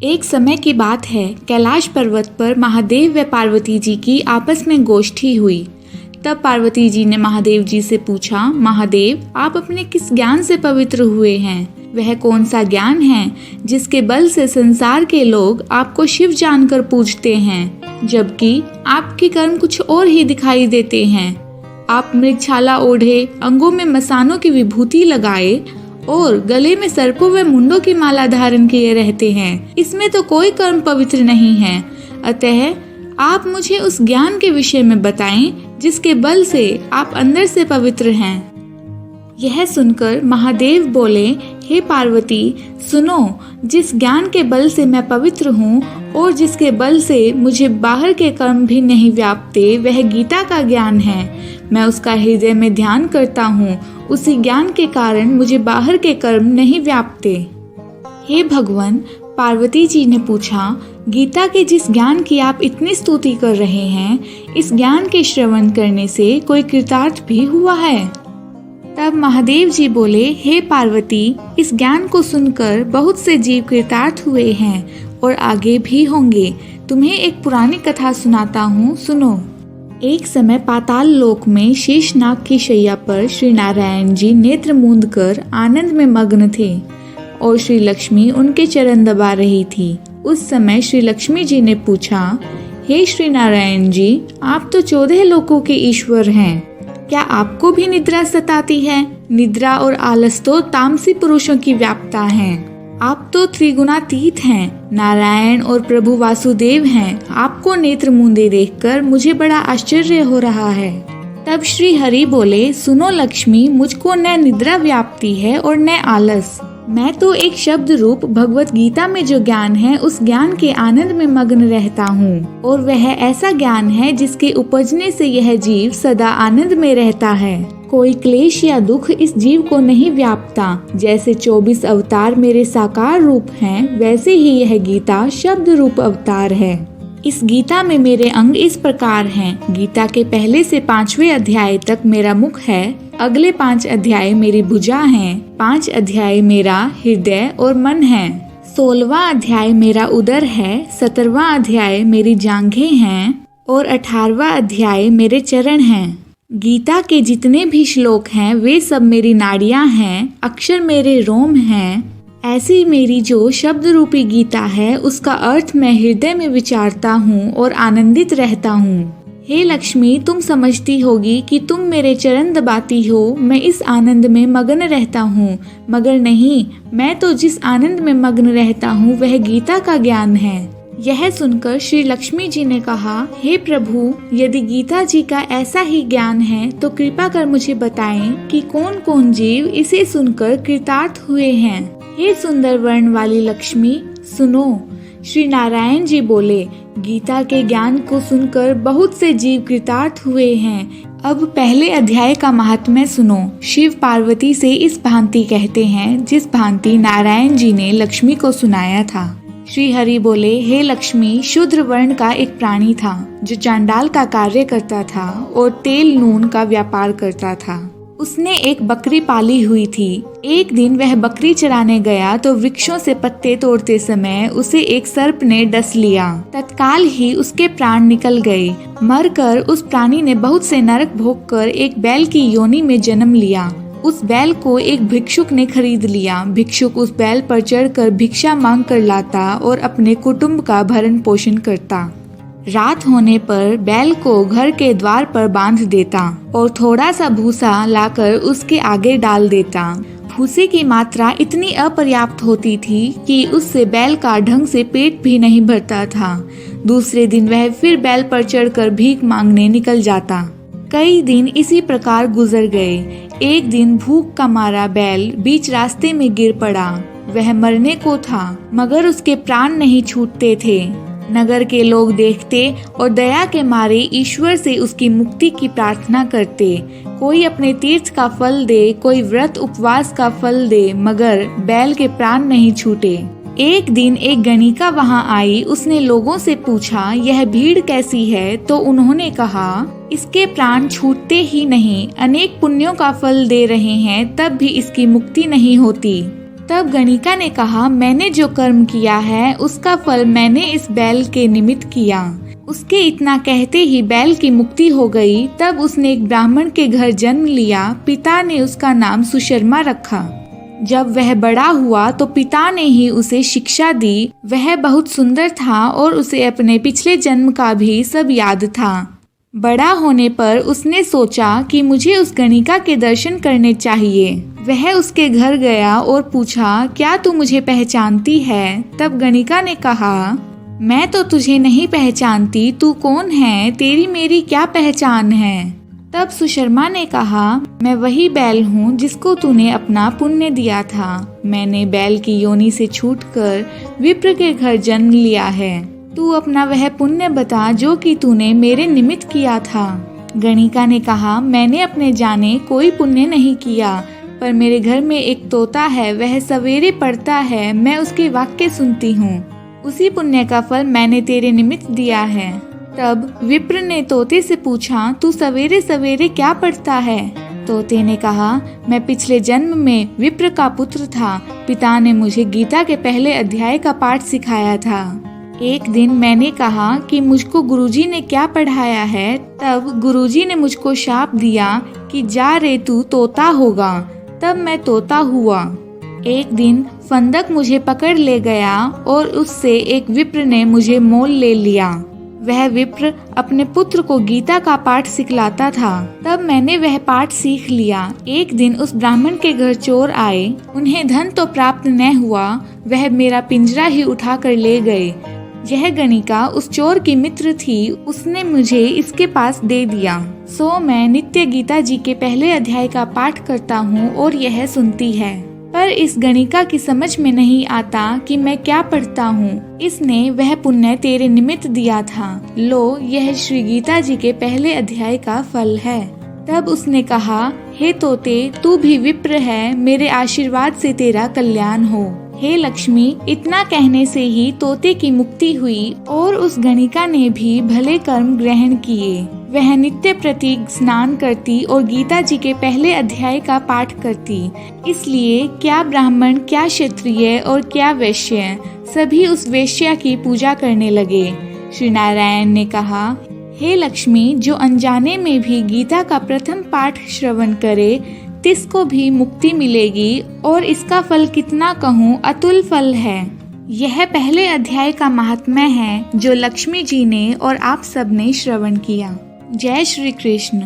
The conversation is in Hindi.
एक समय की बात है, कैलाश पर्वत पर महादेव व पार्वती जी की आपस में गोष्ठी हुई। तब पार्वती जी ने महादेव जी से पूछा, महादेव, आप अपने किस ज्ञान से पवित्र हुए हैं? वह कौन सा ज्ञान है जिसके बल से संसार के लोग आपको शिव जानकर पूजते हैं, जबकि आपके कर्म कुछ और ही दिखाई देते हैं? आप मृगछाला ओढ़े, अंगों में मसानों की विभूति लगाए और गले में सर्पों व मुंडों की माला धारण किए रहते हैं। इसमें तो कोई कर्म पवित्र नहीं है। अतः आप मुझे उस ज्ञान के विषय में बताएं जिसके बल से आप अंदर से पवित्र हैं। यह सुनकर महादेव बोले, हे पार्वती, सुनो, जिस ज्ञान के बल से मैं पवित्र हूँ और जिसके बल से मुझे बाहर के कर्म भी नहीं व्यापते, वह गीता का ज्ञान है। मैं उसका हृदय में ध्यान करता हूँ, उसी ज्ञान के कारण मुझे बाहर के कर्म नहीं व्यापते। हे भगवान, पार्वती जी ने पूछा, गीता के जिस ज्ञान की आप इतनी स्तुति कर रहे हैं, इस ज्ञान के श्रवण करने से कोई कृतार्थ भी हुआ है? तब महादेव जी बोले, हे पार्वती, इस ज्ञान को सुनकर बहुत से जीव कृतार्थ हुए हैं और आगे भी होंगे। तुम्हें एक पुरानी कथा सुनाता हूँ, सुनो। एक समय पाताल लोक में शेषनाग की शैया पर श्री नारायण जी नेत्र मूंद कर आनंद में मग्न थे और श्री लक्ष्मी उनके चरण दबा रही थी। उस समय श्री लक्ष्मी जी ने पूछा, हे श्री नारायण जी, आप तो 14 लोकों के ईश्वर हैं, क्या आपको भी निद्रा सताती है? निद्रा और आलस तो तामसी पुरुषों की व्यापता है। आप तो त्रिगुणातीत हैं, नारायण और प्रभु वासुदेव हैं। आपको नेत्र मूंदे देखकर मुझे बड़ा आश्चर्य हो रहा है। तब श्री हरि बोले, सुनो लक्ष्मी, मुझको न निद्रा व्याप्ति है और न आलस। मैं तो एक शब्द रूप भगवत गीता में जो ज्ञान है, उस ज्ञान के आनंद में मग्न रहता हूँ, और वह ऐसा ज्ञान है जिसके उपजने से यह जीव सदा आनंद में रहता है। कोई क्लेश या दुख इस जीव को नहीं व्यापता। जैसे 24 अवतार मेरे साकार रूप हैं, वैसे ही यह गीता शब्द रूप अवतार है। इस गीता में मेरे अंग इस प्रकार हैं। गीता के पहले से 5वें अध्याय तक मेरा मुख है, अगले 5 अध्याय मेरी भुजा हैं, 5 अध्याय मेरा हृदय और मन है, 16वां अध्याय मेरा उदर है, 17वां अध्याय मेरी जांघें हैं और 18वां अध्याय मेरे चरण हैं। गीता के जितने भी श्लोक हैं वे सब मेरी नाड़ियां हैं, अक्षर मेरे रोम हैं। ऐसी मेरी जो शब्द रूपी गीता है, उसका अर्थ मैं हृदय में विचारता हूँ और आनंदित रहता हूँ। हे लक्ष्मी, तुम समझती होगी कि तुम मेरे चरण दबाती हो, मैं इस आनंद में मग्न रहता हूँ, मगर नहीं, मैं तो जिस आनंद में मग्न रहता हूँ वह गीता का ज्ञान है। यह सुनकर श्री लक्ष्मी जी ने कहा, हे प्रभु, यदि गीता जी का ऐसा ही ज्ञान है तो कृपा कर मुझे बताएं कि कौन कौन जीव इसे सुनकर कृतार्थ हुए हैं। हे सुंदर वर्ण वाली लक्ष्मी, सुनो। श्री नारायण जी बोले, गीता के ज्ञान को सुनकर बहुत से जीव कृतार्थ हुए हैं। अब पहले अध्याय का महात्म्य सुनो। शिव पार्वती से इस भांति कहते हैं जिस भांति नारायण जी ने लक्ष्मी को सुनाया था। श्री हरि बोले, हे लक्ष्मी, शूद्र वर्ण का एक प्राणी था जो चांडाल का कार्य करता था और तेल नून का व्यापार करता था। उसने एक बकरी पाली हुई थी। एक दिन वह बकरी चराने गया तो वृक्षों से पत्ते तोड़ते समय उसे एक सर्प ने डस लिया। तत्काल ही उसके प्राण निकल गए। मरकर उस प्राणी ने बहुत से नरक भोगकर एक बैल की योनि में जन्म लिया। उस बैल को एक भिक्षुक ने खरीद लिया। भिक्षुक उस बैल पर चढ़कर भिक्षा मांग कर लाता और अपने कुटुंब का भरण पोषण करता। रात होने पर बैल को घर के द्वार पर बांध देता और थोड़ा सा भूसा लाकर उसके आगे डाल देता। भूसे की मात्रा इतनी अपर्याप्त होती थी कि उससे बैल का ढंग से पेट भी नहीं भरता था। दूसरे दिन वह फिर बैल पर चढ़कर भीख मांगने निकल जाता। कई दिन इसी प्रकार गुजर गए। एक दिन भूख का मारा बैल बीच रास्ते में गिर पड़ा। वह मरने को था, मगर उसके प्राण नहीं छूटते थे। नगर के लोग देखते और दया के मारे ईश्वर से उसकी मुक्ति की प्रार्थना करते। कोई अपने तीर्थ का फल दे, कोई व्रत उपवास का फल दे, मगर बैल के प्राण नहीं छूटे। एक दिन एक गणिका वहां आई। उसने लोगों से पूछा, यह भीड़ कैसी है? तो उन्होंने कहा, इसके प्राण छूटते ही नहीं, अनेक पुण्यों का फल दे रहे हैं, तब भी इसकी मुक्ति नहीं होती। तब गणिका ने कहा, मैंने जो कर्म किया है उसका फल मैंने इस बैल के निमित्त किया। उसके इतना कहते ही बैल की मुक्ति हो गई। तब उसने एक ब्राह्मण के घर जन्म लिया। पिता ने उसका नाम सुशर्मा रखा। जब वह बड़ा हुआ तो पिता ने ही उसे शिक्षा दी। वह बहुत सुंदर था और उसे अपने पिछले जन्म का भी सब याद था। बड़ा होने पर उसने सोचा कि मुझे उस गणिका के दर्शन करने चाहिए। वह उसके घर गया और पूछा, क्या तू मुझे पहचानती है? तब गणिका ने कहा, मैं तो तुझे नहीं पहचानती, तू कौन है? तेरी मेरी क्या पहचान है? तब सुशर्मा ने कहा, मैं वही बैल हूँ जिसको तूने अपना पुण्य दिया था। मैंने बैल की योनि से छूटकर विप्र के घर जन्म लिया है। तू अपना वह पुण्य बता जो कि तूने मेरे निमित्त किया था। गणिका ने कहा, मैंने अपने जाने कोई पुण्य नहीं किया, पर मेरे घर में एक तोता है, वह सवेरे पढ़ता है, मैं उसके वाक्य सुनती हूँ। उसी पुण्य का फल मैंने तेरे निमित्त दिया है। तब विप्र ने तोते से पूछा, तू सवेरे सवेरे क्या पढ़ता है? तोते ने कहा, मैं पिछले जन्म में विप्र का पुत्र था। पिता ने मुझे गीता के पहले अध्याय का पाठ सिखाया था। एक दिन मैंने कहा कि मुझको गुरुजी ने क्या पढ़ाया है। तब गुरुजी ने मुझको शाप दिया कि जा रे तू तोता होगा। तब मैं तोता हुआ। एक दिन फंदक मुझे पकड़ ले गया और उससे एक विप्र ने मुझे मोल ले लिया। वह विप्र अपने पुत्र को गीता का पाठ सिखलाता था। तब मैंने वह पाठ सीख लिया। एक दिन उस ब्राह्मण के घर चोर आए। उन्हें धन तो प्राप्त न हुआ, वह मेरा पिंजरा ही उठा कर ले गए। यह गणिका उस चोर की मित्र थी, उसने मुझे इसके पास दे दिया। सो मैं नित्य गीता जी के पहले अध्याय का पाठ करता हूँ और यह सुनती है। पर इस गणिका की समझ में नहीं आता कि मैं क्या पढ़ता हूँ। इसने वह पुण्य तेरे निमित्त दिया था। लो, यह श्री गीता जी के पहले अध्याय का फल है। तब उसने कहा, हे तोते, तू भी विप्र है, मेरे आशीर्वाद से तेरा कल्याण हो। हे लक्ष्मी। इतना कहने से ही तोते की मुक्ति हुई और उस गणिका ने भी भले कर्म ग्रहण किए। वह नित्य प्रतीक स्नान करती और गीता जी के पहले अध्याय का पाठ करती। इसलिए क्या ब्राह्मण, क्या क्षत्रिय और क्या वैश्य, सभी उस वेश्या की पूजा करने लगे। श्री नारायण ने कहा, हे लक्ष्मी, जो अनजाने में भी गीता का प्रथम पाठ श्रवण करे तिसको भी मुक्ति मिलेगी और इसका फल कितना कहूँ, अतुल फल है। यह पहले अध्याय का महात्म्य है जो लक्ष्मी जी ने और आप सब ने श्रवण किया। जय श्री कृष्ण।